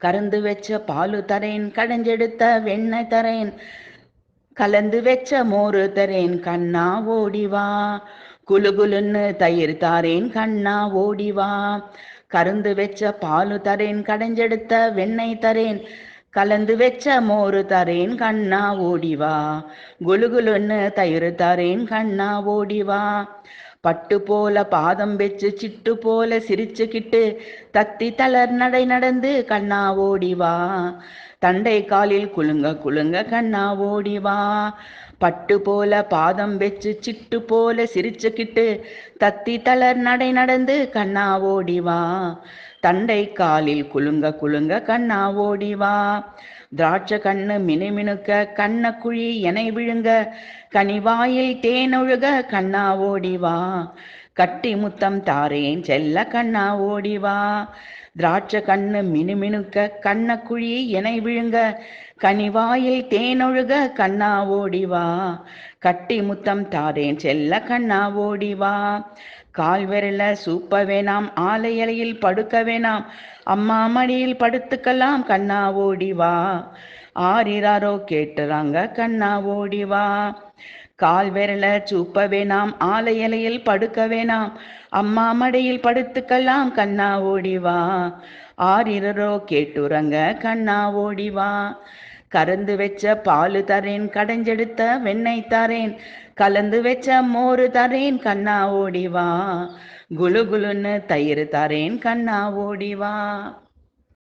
கறந்து வச்ச பாலு தரேன், கடைஞ்செடுத்த வெண்ணெய் தரேன், கலந்து வச்ச மோரு தரேன், கண்ணா ஓடிவா. குலுகுலுன்னு தயிர் தாரேன், கண்ணா ஓடிவா. கறந்து வச்ச பாலு தரேன், கடைஞ்செடுத்த வெண்ணெய் தரேன், கலந்து வச்ச மோரு தரேன், கண்ணா ஓடிவா. குலுகுலுன்னு தயிர் தரேன், கண்ணா ஓடிவா. பட்டு போல பாதம் வச்சு சிட்டு போல சிரிச்சுக்கிட்டு தத்தி தளர் நடை நடந்து கண்ணா ஓடிவா. தண்டை காலில் குலுங்க குலுங்க கண்ணா ஓடிவா. பட்டு போல பாதம் வச்சு சிட்டு போல சிரிச்சுக்கிட்டு தத்தி தளர் நடை நடந்து கண்ணா ஓடிவா. தண்டை காலில் குலுங்க குலுங்க கண்ணா ஓடிவா. திராட்சை கண்ணு மினுமினுக்க கண்ண குழி எனை விழுங்க கனிவாயில் தேனொழுக கண்ணா ஓடிவா. கட்டி முத்தம் தாரேன் செல்ல கண்ணா ஓடிவா. திராட்சை கண்ணு மினுமினுக்க கண்ண குழி எனை விழுங்க கனிவாயில் தேனொழுக கண்ணா ஓடிவா. கட்டி முத்தம் தாரேன் செல்ல கண்ணா ஓடிவா. கால் விரல சூப்ப வேணாம், ஆலை இலையில் படுக்க வேணாம், அம்மா மடியில் படுத்துக்கலாம் கண்ணா ஓடிவா. ஆரிராரோ கேட்டுறாங்க கண்ணா ஓடிவா. கால் விரல சூப்ப வேணாம், ஆலை இலையில் படுக்க வேணாம், அம்மா மடியில் படுத்துக்கலாம் கண்ணா ஓடிவா. ஆரிரரோ கேட்டுறங்க கண்ணா ஓடிவா. கறந்து வச்ச பாலு தரேன், கடைஞ்செடுத்த வெண்ணெய் தரேன், கலந்து வச்ச மோரு தரேன், கண்ணா ஓடிவா. குலு குலுன்னு தயிர் தரேன், கண்ணா ஓடிவா.